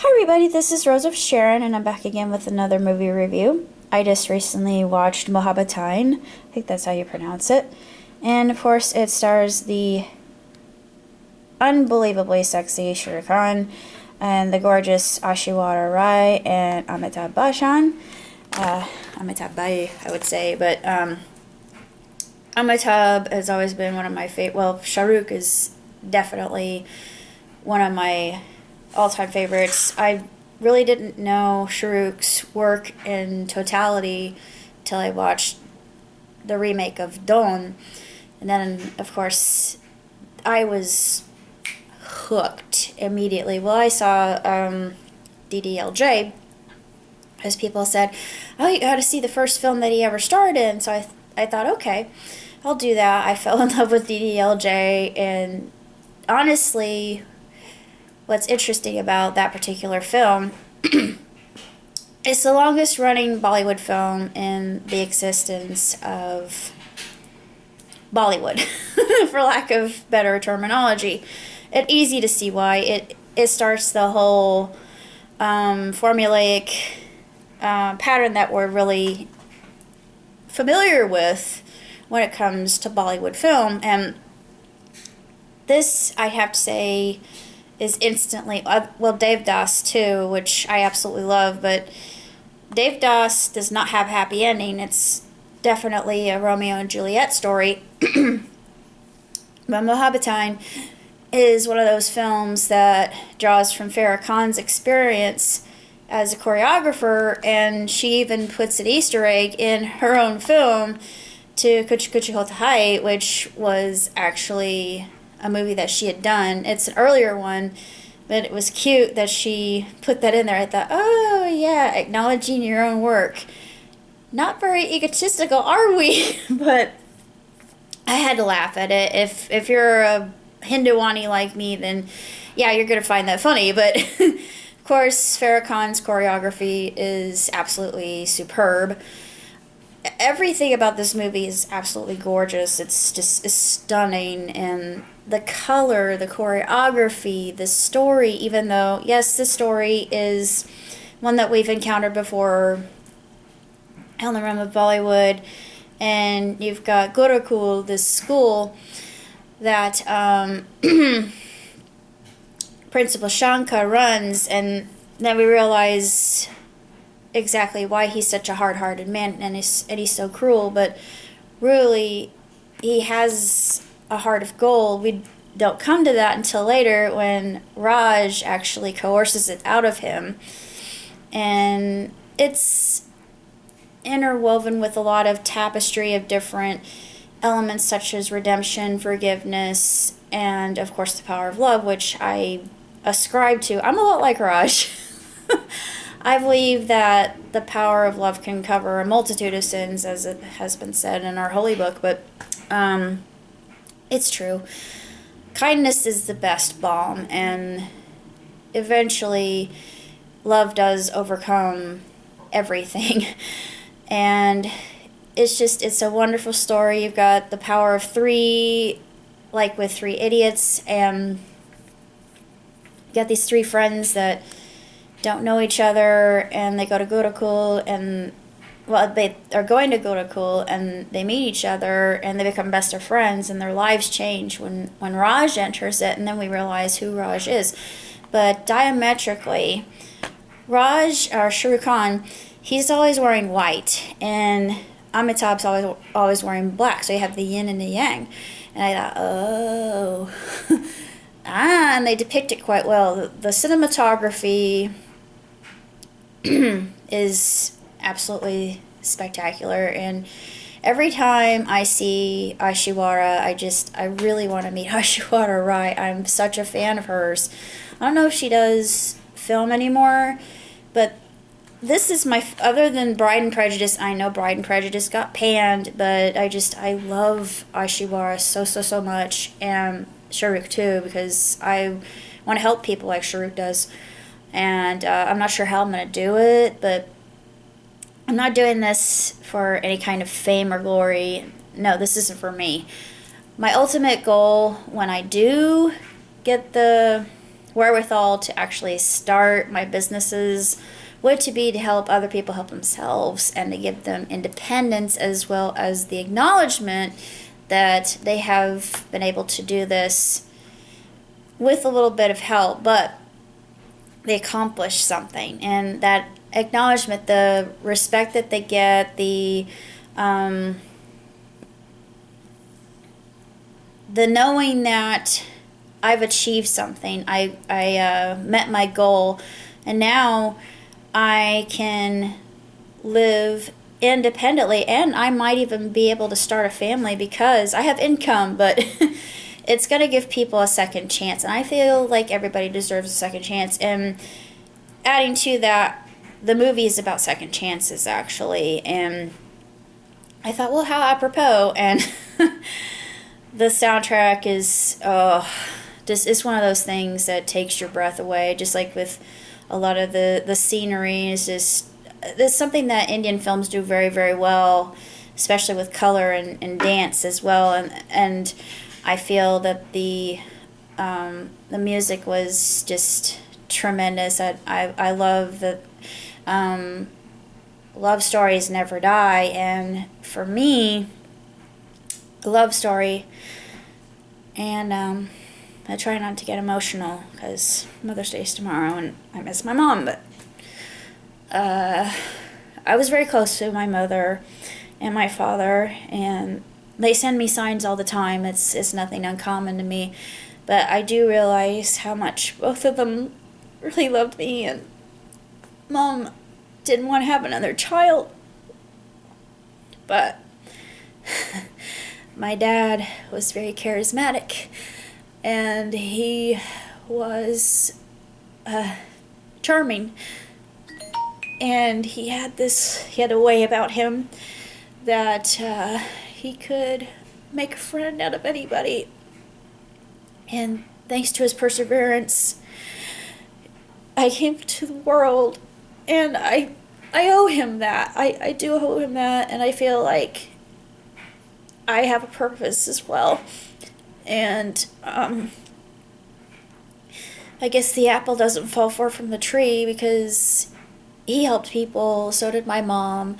Hi everybody, this is Rose of Sharon and I'm back again with another movie review. I just recently watched Mohabbitein, I think that's how you pronounce it. And of course it stars the unbelievably sexy Shah Rukh Khan and the gorgeous Aishwarya Rai and Amitabh Bachchan. Amitabh Bai, I would say, but Amitabh has always been one of my favorite. Well, Shah Rukh is definitely one of my all-time favorites. I really didn't know Shah Rukh's work in totality till I watched the remake of Don, and then of course I was hooked immediately. Well, I saw DDLJ, as people said, oh, you got to see the first film that he ever starred in. So I thought, okay, I'll do that. I fell in love with DDLJ, and honestly, what's interesting about that particular film it's the longest running Bollywood film in the existence of Bollywood, for lack of better terminology. It's easy to see why. It starts the whole formulaic pattern that we're really familiar with when it comes to Bollywood film. And this, I have to say, is instantly, well, Dev Das too, which I absolutely love, but Dev Das does not have a happy ending. It's definitely a Romeo and Juliet story. But Mohabbitein is one of those films that draws from Farrah Khan's experience as a choreographer, and she even puts an Easter egg in her own film to Kuch Kuch Hota Hai, which was actually a movie that she had done. It's an earlier one, but it was cute that she put that in there. I thought, oh yeah, acknowledging your own work. Not very egotistical, are we? But I had to laugh at it. If you're a Hinduwani like me, then yeah, you're gonna find that funny. But of course, Farrah Khan's choreography is absolutely superb. Everything about this movie is absolutely gorgeous. It's stunning, and the color, the choreography, the story, even though, yes, the story is one that we've encountered before on the realm of Bollywood, and you've got Gurukul, this school that Principal Shankar runs, and then we realize exactly why he's such a hard-hearted man and he's so cruel, but really he has a heart of gold. We don't come to that until later when Raj actually coerces it out of him, and it's interwoven with a lot of tapestry of different elements such as redemption, forgiveness, and of course the power of love, which I ascribe to. I'm a lot like Raj. I believe that the power of love can cover a multitude of sins, as it has been said in our holy book, but it's true. Kindness is the best balm, and eventually love does overcome everything. And it's a wonderful story. You've got the power of three, like with Three Idiots, and you got these three friends that don't know each other, and they go to Gurukul, and well, they are going to Gurukul, and they meet each other, and they become best of friends, and their lives change when Raj enters it, and then we realize who Raj is. But diametrically, Raj, or Shah Rukh Khan, he's always wearing white, and Amitabh's always wearing black, so you have the yin and the yang. And I thought, oh, and they depict it quite well. The cinematography is absolutely spectacular, and every time I see Aishwarya, I really want to meet Aishwarya Rai. I'm such a fan of hers. I don't know if she does film anymore, but this is other than Bride and Prejudice. I know Bride and Prejudice got panned, but I love Aishwarya so much, and Shah Rukh too, because I want to help people like Shah Rukh does. And I'm not sure how I'm going to do it, but I'm not doing this for any kind of fame or glory. No, this isn't for me. My ultimate goal when I do get the wherewithal to actually start my businesses would to be to help other people help themselves and to give them independence as well as the acknowledgement that they have been able to do this with a little bit of help, but they accomplished something. And that acknowledgement, the respect that they get, the knowing that I've achieved something, I met my goal, and now I can live independently, and I might even be able to start a family because I have income, but it's going to give people a second chance, and I feel like everybody deserves a second chance. And adding to that, the movie is about second chances, actually, and I thought, well, how apropos. And the soundtrack is just, it's one of those things that takes your breath away, just like with a lot of the scenery. Is just, it's something that Indian films do very, very well, especially with color and dance as well. And I feel that the music was just tremendous. I love that love stories never die, and for me, a love story, and I try not to get emotional because Mother's Day is tomorrow and I miss my mom, but I was very close to my mother and my father, and they send me signs all the time. It's nothing uncommon to me, but I do realize how much both of them really loved me, and Mom didn't want to have another child, but my dad was very charismatic, and he was charming, and he had a way about him that he could make a friend out of anybody, and thanks to his perseverance, I came to the world, and I owe him that. I do owe him that, and I feel like I have a purpose as well. And I guess the apple doesn't fall far from the tree because he helped people, so did my mom.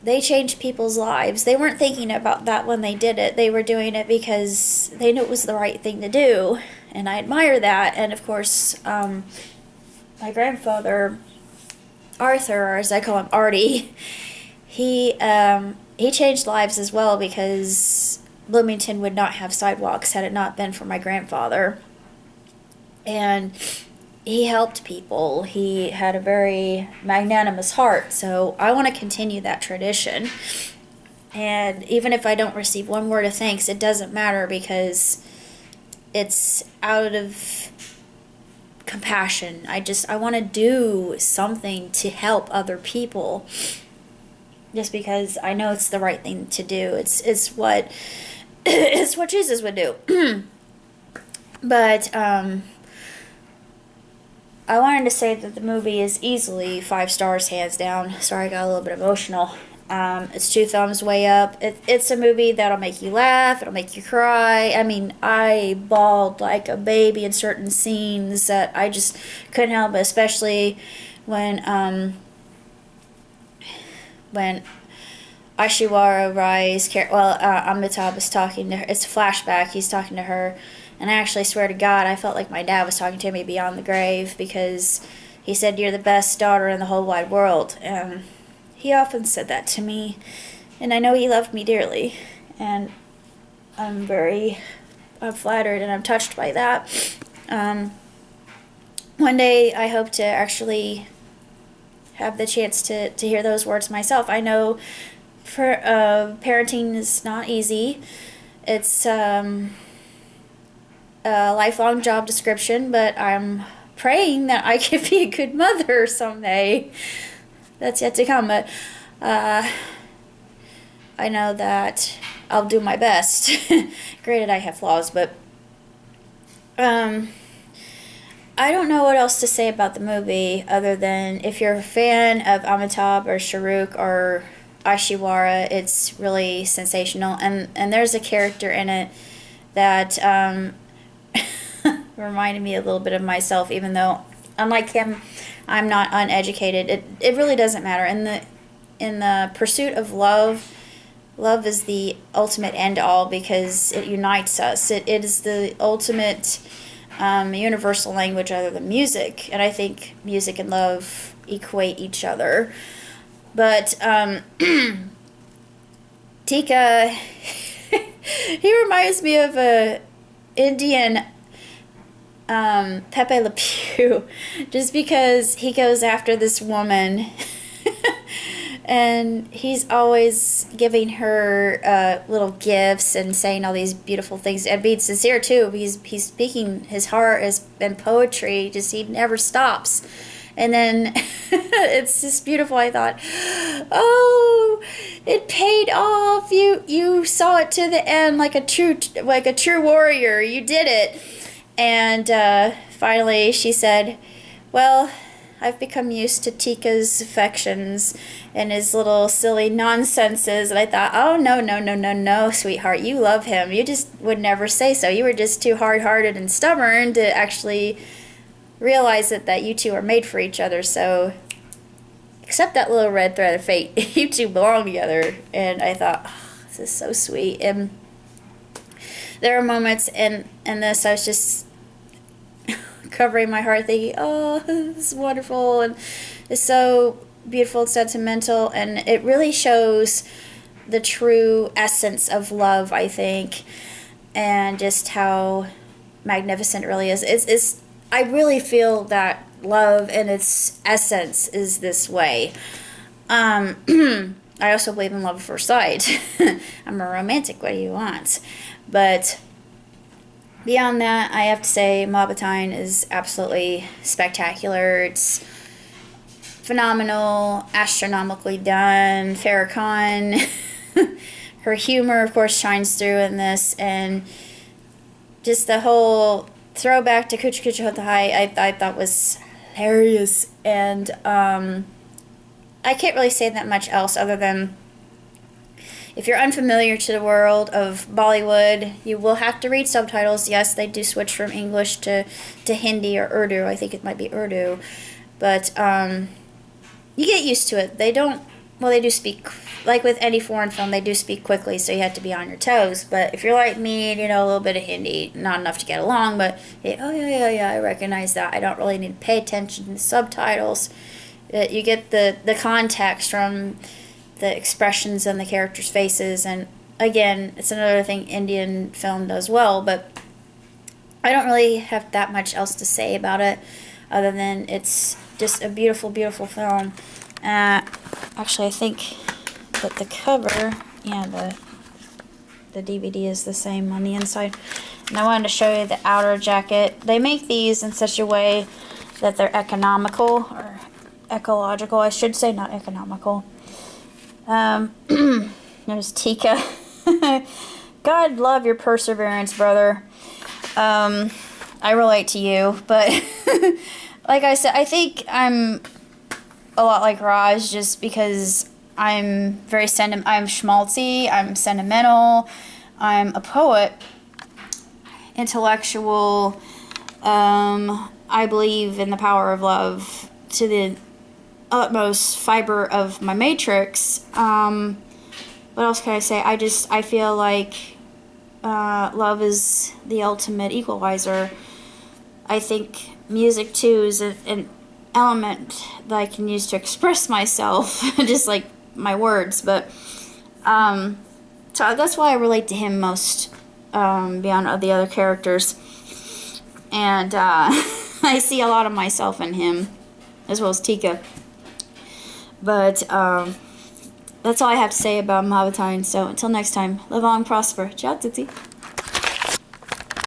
They changed people's lives. They weren't thinking about that when they did it. They were doing it because they knew it was the right thing to do, and I admire that. And of course, my grandfather, Arthur, or as I call him, Artie, he changed lives as well, because Bloomington would not have sidewalks had it not been for my grandfather. And he helped people. He had a very magnanimous heart, so I want to continue that tradition. And even if I don't receive one word of thanks, it doesn't matter, because it's out of compassion. I want to do something to help other people, just because I know it's the right thing to do. It's what it's what Jesus would do. But I wanted to say that the movie is easily 5 stars, hands down. Sorry, I got a little bit emotional. It's 2 thumbs way up. It's a movie that'll make you laugh. It'll make you cry. I mean, I bawled like a baby in certain scenes that I just couldn't help it, especially when Aishwarya Rai's Amitabh is talking to her. It's a flashback. He's talking to her. And I actually swear to God, I felt like my dad was talking to me beyond the grave, because he said, "You're the best daughter in the whole wide world." And he often said that to me. And I know he loved me dearly. And I'm flattered and I'm touched by that. One day I hope to actually have the chance to hear those words myself. I know parenting is not easy. It's a lifelong job description, but I'm praying that I can be a good mother someday. That's yet to come, but I know that I'll do my best. Granted, I have flaws, but I don't know what else to say about the movie other than if you're a fan of Amitabh or Shahrukh or Aishwarya, it's really sensational. And there's a character in it that reminded me a little bit of myself, even though, unlike him, I'm not uneducated. It really doesn't matter. In the pursuit of love, love is the ultimate end all because it unites us. It is the ultimate universal language other than music, and I think music and love equate each other. But Tika, he reminds me of a Indian Pepe Le Pew, just because he goes after this woman and he's always giving her little gifts and saying all these beautiful things and being sincere too. He's speaking his heart in poetry, just he never stops. And then it's just beautiful. I thought, oh, it paid off. You saw it to the end like a true warrior. You did it. And finally she said, well, I've become used to Tika's affections and his little silly nonsenses. And I thought, oh, no, sweetheart. You love him. You just would never say so. You were just too hard-hearted and stubborn to actually realize that you two are made for each other. So accept that little red thread of fate. You two belong together. And I thought, oh, this is so sweet. And there are moments in this I was just covering my heart thinking, oh, this is wonderful, and it's so beautiful and sentimental, and it really shows the true essence of love, I think, and just how magnificent it really is. I really feel that love in its essence is this way. I also believe in love at first sight. I'm a romantic, what do you want? But beyond that, I have to say Mohabbitein is absolutely spectacular. It's phenomenal, astronomically done. Farrakhan, her humor, of course, shines through in this, and just the whole throwback to Kucha Kucha Hota Hai I thought was hilarious. And I can't really say that much else other than, if you're unfamiliar to the world of Bollywood, you will have to read subtitles. Yes, they do switch from English to Hindi or Urdu. I think it might be Urdu. But you get used to it. They do speak, like with any foreign film, they do speak quickly, so you have to be on your toes. But if you're like me, and you know a little bit of Hindi, not enough to get along, but yeah, I recognize that. I don't really need to pay attention to the subtitles. You get the context from the expressions on the characters' faces, and again, it's another thing Indian film does well, but I don't really have that much else to say about it other than it's just a beautiful, beautiful film. Actually, I think that the cover, yeah, the DVD is the same on the inside. And I wanted to show you the outer jacket. They make these in such a way that they're economical, or ecological, I should say, not economical. There's Tika. God love your perseverance, brother. I relate to you, but like I said, I think I'm a lot like Raj just because I'm very I'm schmaltzy, I'm sentimental, I'm a poet, intellectual, I believe in the power of love to the utmost fiber of my matrix. What else can I say? I feel like love is the ultimate equalizer. I think music too is an element that I can use to express myself, just like my words. But so that's why I relate to him most, beyond the other characters. And I see a lot of myself in him, as well as Tika. But that's all I have to say about Mohabbitein. So until next time, live long, prosper. Ciao, Titi.